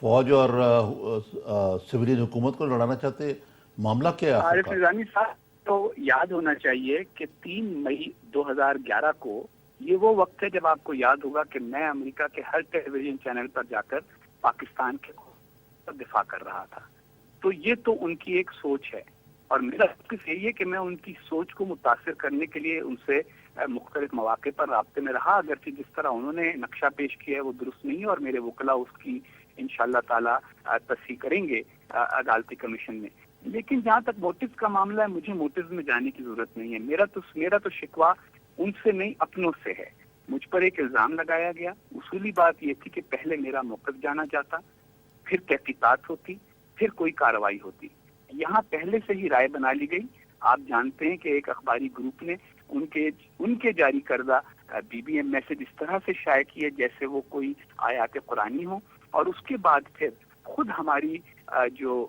فوج اور سویلین حکومت کو لڑانا چاہتے؟ معاملہ کیا ہے عارف آخرکار؟ نظامی صاحب تو یاد ہونا چاہیے کہ 3 مئی 2011 کو یہ وہ وقت ہے جب آپ کو یاد ہوگا کہ میں امریکہ کے ہر ٹیلی ویژن چینل پر جا کر پاکستان کے دفاع کر رہا تھا. تو یہ تو ان کی ایک سوچ ہے اور میرا فوکس یہی ہے کہ میں ان کی سوچ کو متاثر کرنے کے لیے ان سے مختلف مواقع پر رابطے میں رہا، اگرچہ جس طرح انہوں نے نقشہ پیش کیا ہے وہ درست نہیں ہے اور میرے وکلا اس کی انشاءاللہ تعالی تصحیح کریں گے عدالتی کمیشن میں. لیکن جہاں تک موٹیو کا معاملہ ہے، مجھے موٹیو میں جانے کی ضرورت نہیں ہے. میرا تو شکوہ ان سے نہیں اپنوں سے ہے. مجھ پر ایک الزام لگایا گیا. اصولی بات یہ تھی کہ پہلے میرا موقف جانا جاتا، پھر تحقیقات ہوتی، پھر کوئی کارروائی ہوتی. یہاں پہلے سے ہی رائے بنا لی گئی. آپ جانتے ہیں کہ ایک اخباری گروپ نے ان کے جاری کردہ بی بی ایم میسج اس طرح سے شائع کیے جیسے وہ کوئی آیات قرآنی ہو، اور اس کے بعد پھر خود ہماری جو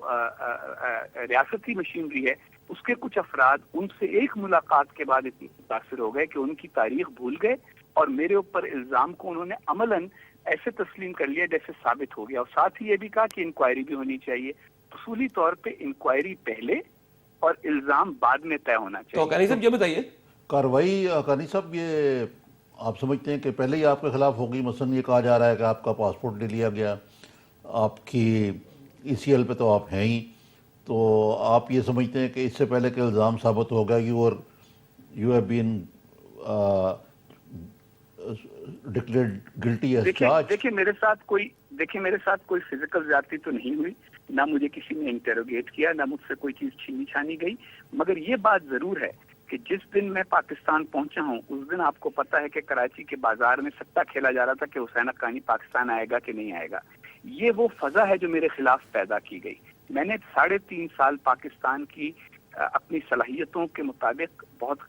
ریاستی مشینری ہے اس کے کچھ افراد ان سے ایک ملاقات کے بعد اتنے متاثر ہو گئے کہ ان کی تاریخ بھول گئے اور میرے اوپر الزام کو انہوں نے عملاً ایسے تسلیم کر لیا جیسے ثابت ہو گیا، اور ساتھ ہی یہ بھی کہا کہ انکوائری بھی ہونی چاہیے. اصولی طور پہ انکوائری پہلے اور الزام بعد میں طے ہونا تو چاہیے. حقانی صاحب یہ بتائیے، کارروائی حقانی صاحب یہ آپ سمجھتے ہیں کہ پہلے ہی آپ کے خلاف ہوگی؟ مثلا یہ کہا جا رہا ہے کہ آپ کا پاسپورٹ لے لیا گیا، آپ کی ای سی ایل پہ تو آپ ہیں ہی، تو آپ یہ سمجھتے ہیں کہ اس سے پہلے کہ الزام ثابت ہو گیا you have been declared guilty as charge? دیکھیں میرے ساتھ کوئی فزیکل زیادتی تو نہیں ہوئی، نہ مجھے کسی نے انٹروگیٹ کیا، نہ مجھ سے کوئی چیز چھینی چھانی گئی. مگر یہ بات ضرور ہے کہ جس دن میں پاکستان پہنچا ہوں اس دن آپ کو پتا ہے کہ کراچی کے بازار میں سٹہ کھیلا جا رہا تھا کہ حسین حقانی پاکستان آئے گا کہ نہیں آئے گا. یہ وہ فضا ہے جو میرے خلاف پیدا کی گئی. میں نے 3.5 سال پاکستان کی اپنی صلاحیتوں کے مطابق بہت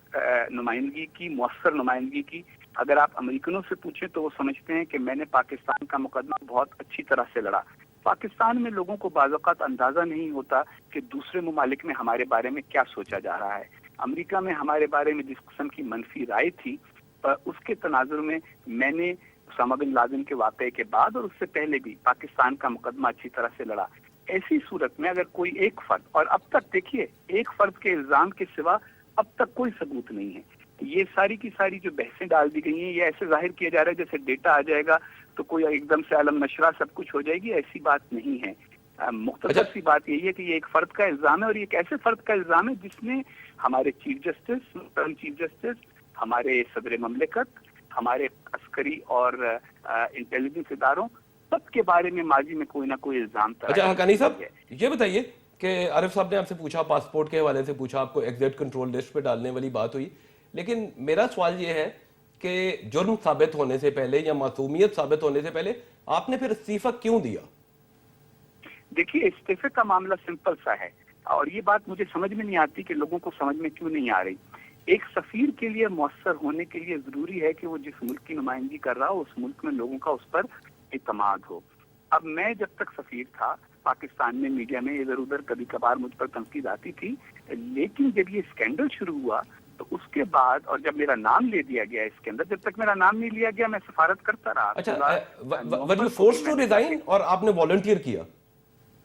نمائندگی کی، مؤثر نمائندگی کی. اگر آپ امریکنوں سے پوچھیں تو وہ سمجھتے ہیں کہ میں نے پاکستان کا مقدمہ بہت اچھی طرح سے لڑا. پاکستان میں لوگوں کو بعض اوقات اندازہ نہیں ہوتا کہ دوسرے ممالک میں ہمارے بارے میں کیا سوچا جا رہا ہے. امریکہ میں ہمارے بارے میں جس قسم کی منفی رائے تھی، اس کے تناظر میں میں نے اسامہ بن لادن کے واقعے کے بعد اور اس سے پہلے بھی پاکستان کا مقدمہ اچھی طرح سے لڑا. ایسی صورت میں اگر کوئی ایک فرد، اور اب تک دیکھیے ایک فرد کے الزام کے سوا اب تک کوئی ثبوت نہیں ہے، یہ ساری کی ساری جو بحثیں ڈال دی گئی ہیں یہ ایسے ظاہر کیا جا رہا ہے جیسے ڈیٹا آ جائے گا تو کوئی ایک دم سے عالم نشرہ سب کچھ ہو جائے گی. ایسی بات نہیں ہے. مختصر سی بات یہی ہے کہ یہ ایک فرد کا الزام ہے، اور یہ ایک ایسے فرد کا الزام ہے جس نے ہمارے چیف جسٹس، ہمارے صدر مملکت، ہمارے عسکری اور انٹیلیجنس اداروں سب کے بارے میں ماضی میں کوئی نہ کوئی الزام اچھا حقانی صاحب یہ بتائیے کہ عارف صاحب نے آپ سے پوچھا، پاسپورٹ کے حوالے سے پوچھا، آپ کو ایگزٹ کنٹرول لسٹ پہ ڈالنے والی بات ہوئی، لیکن میرا سوال یہ ہے کہ جرم ثابت ہونے سے پہلے یا معصومیت ثابت ہونے سے پہلے آپ نے پھر استعفیٰ کیوں دیا؟ دیکھیے استعفے کا معاملہ سمپل سا ہے، اور یہ بات مجھے سمجھ میں نہیں آتی کہ لوگوں کو سمجھ میں کیوں نہیں آ رہی. ایک سفیر کے لیے مؤثر ہونے کے لیے ضروری ہے کہ وہ جس ملک کی نمائندگی کر رہا ہو اس ملک میں لوگوں کا اس پر اعتماد ہو. اب میں جب تک سفیر تھا پاکستان میں میڈیا میں ادھر ادھر کبھی کبھار مجھ پر تنقید آتی تھی، لیکن جب یہ اسکینڈل شروع ہوا تو اس کے بعد اور جب میرا نام لے دیا گیا اس کے اندر، جب تک میرا نام نہیں لیا گیا میں سفارت کرتا رہا. اچھا were you forced to resign اور آپ نے والنٹیئر کیا؟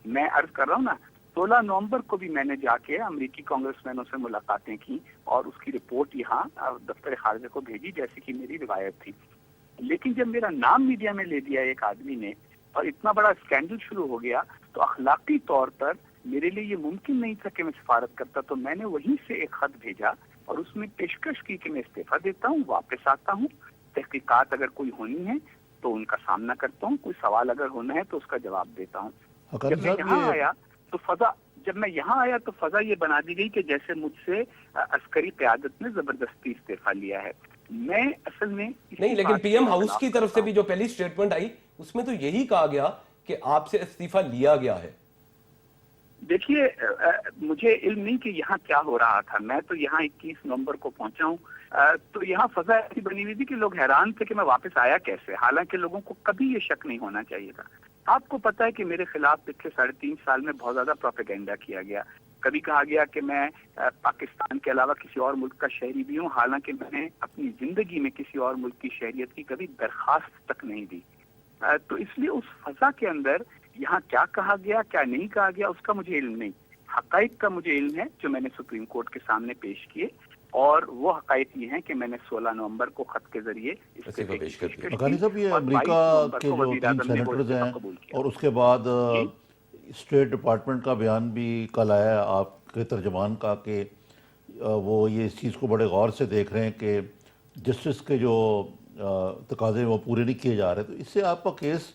میں عرض کر رہا ہوں نا 16 نومبر کو بھی میں نے جا کے امریکی کانگریس مینوں سے ملاقاتیں کی اور اس کی رپورٹ یہاں دفتر خارجہ کو بھیجی جیسے کہ میری روایت تھی. لیکن جب میرا نام میڈیا میں لے دیا ایک آدمی نے اور اتنا بڑا اسکینڈل شروع ہو گیا تو اخلاقی طور پر میرے لیے یہ ممکن نہیں تھا کہ میں سفارت کرتا. تو میں نے وہیں سے ایک خط بھیجا اور اس میں پیشکش کی کہ میں استعفیٰ دیتا ہوں، واپس آتا ہوں، تحقیقات اگر کوئی ہونی ہے تو ان کا سامنا کرتا ہوں، کوئی سوال اگر ہونا ہے تو اس کا جواب دیتا ہوں. جب میں یہاں آیا تو فضا یہ بنا دی گئی کہ جیسے مجھ سے عسکری قیادت نے زبردستی استعفیٰ لیا ہے. میں اصل میں نہیں، لیکن پی ایم ہاؤس کی طرف سے بھی جو پہلی اسٹیٹمنٹ آئی اس میں تو یہی کہا گیا کہ آپ سے استعفیٰ لیا گیا ہے. دیکھیے مجھے علم نہیں کہ یہاں کیا ہو رہا تھا. میں تو یہاں 21 نومبر کو پہنچا ہوں تو یہاں فضا ایسی بنی ہوئی تھی کہ لوگ حیران تھے کہ میں واپس آیا کیسے، حالانکہ لوگوں کو کبھی یہ شک نہیں ہونا چاہیے تھا. آپ کو پتا ہے کہ میرے خلاف پچھلے 3.5 سال میں بہت زیادہ پروپیگنڈا کیا گیا. کبھی کہا گیا کہ میں پاکستان کے علاوہ کسی اور ملک کا شہری بھی ہوں، حالانکہ میں نے اپنی زندگی میں کسی اور ملک کی شہریت کی کبھی درخواست تک نہیں دی. تو اس لیے اس فضا کے اندر یہاں کیا کہا گیا کیا نہیں کہا گیا اس کا مجھے علم نہیں. حقائق کا مجھے علم ہے جو میں نے سپریم کورٹ کے سامنے پیش کیے, اور وہ حقائق یہ ہیں کہ میں نے 16 نومبر کو خط کے ذریعے اس کو پیش کر دیا. حقانی صاحب یہ امریکہ کے جو 3 سینیٹرز ہیں اور اس کے بعد اسٹیٹ ڈپارٹمنٹ کا بیان بھی کل آیا ہے آپ کے ترجمان کا کہ وہ یہ اس چیز کو بڑے غور سے دیکھ رہے ہیں کہ جسٹس کے جو تقاضے وہ پورے نہیں کیے جا رہے. تو اس سے آپ کا کیس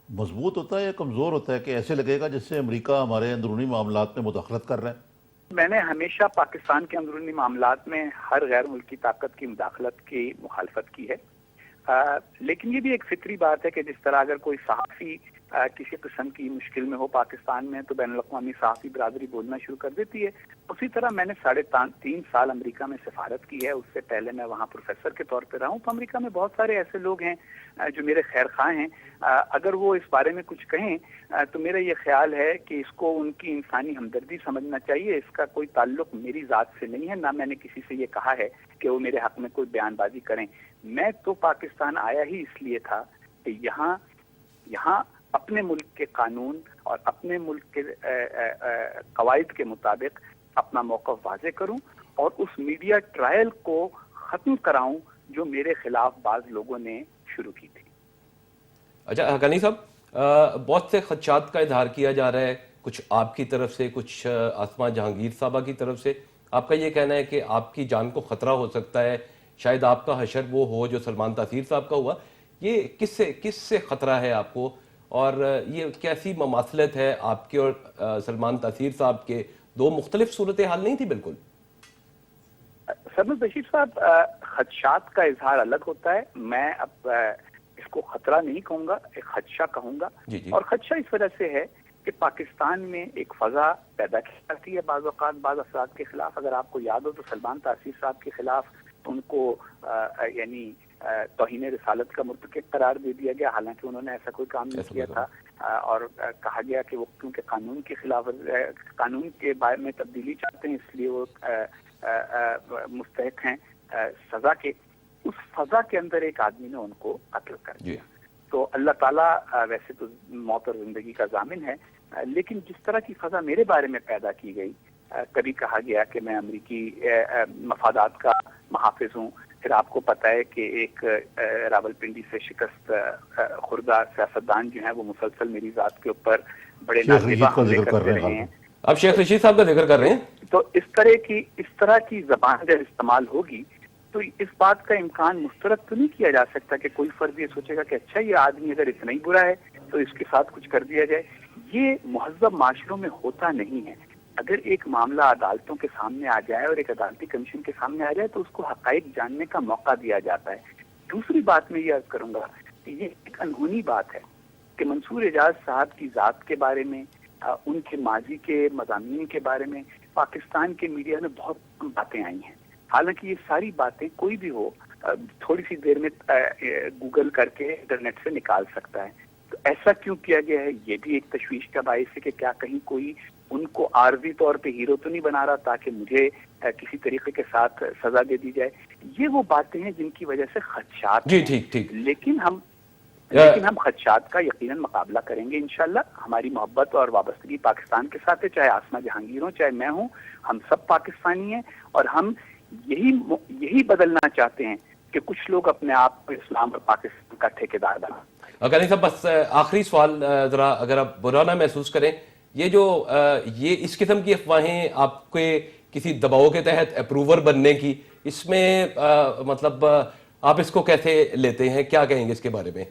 مضبوط ہوتا ہے یا کمزور ہوتا ہے کہ ایسے لگے گا جس سے امریکہ ہمارے اندرونی معاملات میں مداخلت کر رہے ہیں؟ میں نے ہمیشہ پاکستان کے اندرونی معاملات میں ہر غیر ملکی طاقت کی مداخلت کی مخالفت کی ہے, لیکن یہ بھی ایک فطری بات ہے کہ جس طرح اگر کوئی صحافی کسی قسم کی مشکل میں ہو پاکستان میں تو بین الاقوامی صحافی برادری بولنا شروع کر دیتی ہے. اسی طرح میں نے 3.5 سال امریکہ میں سفارت کی ہے, اس سے پہلے میں وہاں پروفیسر کے طور پہ رہا ہوں. تو امریکہ میں بہت سارے ایسے لوگ ہیں جو میرے خیر خواہ ہیں, اگر وہ اس بارے میں کچھ کہیں تو میرا یہ خیال ہے کہ اس کو ان کی انسانی ہمدردی سمجھنا چاہیے. اس کا کوئی تعلق میری ذات سے نہیں ہے, نہ میں نے کسی سے یہ کہا ہے کہ وہ میرے حق میں کوئی بیان بازی کریں. میں تو پاکستان آیا ہی اس لیے تھا کہ یہاں اپنے ملک کے قانون اور اپنے ملک کے قواعد کے مطابق اپنا موقف واضح کروں اور اس میڈیا ٹرائل کو ختم کراؤں جو میرے خلاف بعض لوگوں نے شروع کی تھی. اچھا حقانی صاحب, بہت سے خدشات کا اظہار کیا جا رہا ہے, کچھ آپ کی طرف سے, کچھ آسماں جہانگیر صاحبہ کی طرف سے. آپ کا یہ کہنا ہے کہ آپ کی جان کو خطرہ ہو سکتا ہے, شاید آپ کا حشر وہ ہو جو سلمان تاثیر صاحب کا ہوا. یہ کس سے خطرہ ہے آپ کو, اور یہ کیسی مماثلت ہے آپ کے اور سلمان تاثیر صاحب کے؟ دو مختلف صورتحال نہیں تھی بالکل. سلمان بشیر صاحب, خدشات کا اظہار الگ ہوتا ہے. میں اب اس کو خطرہ نہیں کہوں گا, ایک خدشہ کہوں گا. اور خدشہ اس وجہ سے ہے کہ پاکستان میں ایک فضا پیدا کی جاتی ہے بعض اوقات بعض افراد کے خلاف. اگر آپ کو یاد ہو تو سلمان تاثیر صاحب کے خلاف ان کو یعنی توہین رسالت کا مرتکب قرار دے دیا گیا, حالانکہ انہوں نے ایسا کوئی کام نہیں کیا تھا, اور کہا گیا کہ وہ کیونکہ قانون کے خلاف قانون کے بارے میں تبدیلی چاہتے ہیں اس لیے وہ مستحق ہیں سزا کے. اس فضا کے اندر ایک آدمی نے ان کو قتل کر دیا. تو اللہ تعالیٰ ویسے تو موت اور زندگی کا ضامن ہے, لیکن جس طرح کی فضا میرے بارے میں پیدا کی گئی, کبھی کہا گیا کہ میں امریکی مفادات کا محافظ ہوں. پھر آپ کو پتہ ہے کہ ایک راولپنڈی سے شکست خوردہ سیاستدان جو ہیں وہ مسلسل میری ذات کے اوپر بڑے نازیبا حملے کرتے رہے ہیں. اب شیخ رشید صاحب کا ذکر کر رہے ہیں. تو اس طرح کی زبان جب استعمال ہوگی تو اس بات کا امکان مسترد تو نہیں کیا جا سکتا کہ کوئی فرد یہ سوچے گا کہ اچھا یہ آدمی اگر اتنا ہی برا ہے تو اس کے ساتھ کچھ کر دیا جائے. یہ مہذب معاشروں میں ہوتا نہیں ہے. اگر ایک معاملہ عدالتوں کے سامنے آ جائے اور ایک عدالتی کمیشن کے سامنے آ جائے تو اس کو حقائق جاننے کا موقع دیا جاتا ہے. دوسری بات میں یہ عرض کروں گا کہ یہ ایک انہونی بات ہے کہ منصور اعجاز صاحب کی ذات کے بارے میں, ان کے ماضی کے مضامین کے بارے میں پاکستان کے میڈیا میں بہت کم باتیں آئی ہیں. حالانکہ یہ ساری باتیں کوئی بھی ہو تھوڑی سی دیر میں گوگل کر کے انٹرنیٹ سے نکال سکتا ہے. تو ایسا کیوں کیا گیا ہے یہ بھی ایک تشویش کا باعث ہے کہ کیا کہیں کوئی ان کو عارضی طور پہ ہیرو تو نہیں بنا رہا تاکہ مجھے کسی طریقے کے ساتھ سزا دے دی جائے. یہ وہ باتیں ہیں جن کی وجہ سے خدشات ہیں. ٹھیک. لیکن ہم خدشات کا یقیناً مقابلہ کریں گے انشاءاللہ. ہماری محبت اور وابستگی پاکستان کے ساتھ ہے, چاہے آسماں جہانگیر ہوں چاہے میں ہوں, ہم سب پاکستانی ہیں اور ہم یہی بدلنا چاہتے ہیں کہ کچھ لوگ اپنے آپ کو اسلام اور پاکستان کا ٹھیکیدار بنا. غنی صاحب بس آخری سوال, ذرا اگر آپ برا نہ محسوس کریں, یہ اس قسم کی افواہیں آپ کے کسی دباؤ کے تحت اپروور بننے کی, اس میں مطلب آپ اس کو کیسے لیتے ہیں, کیا کہیں گے اس کے بارے میں؟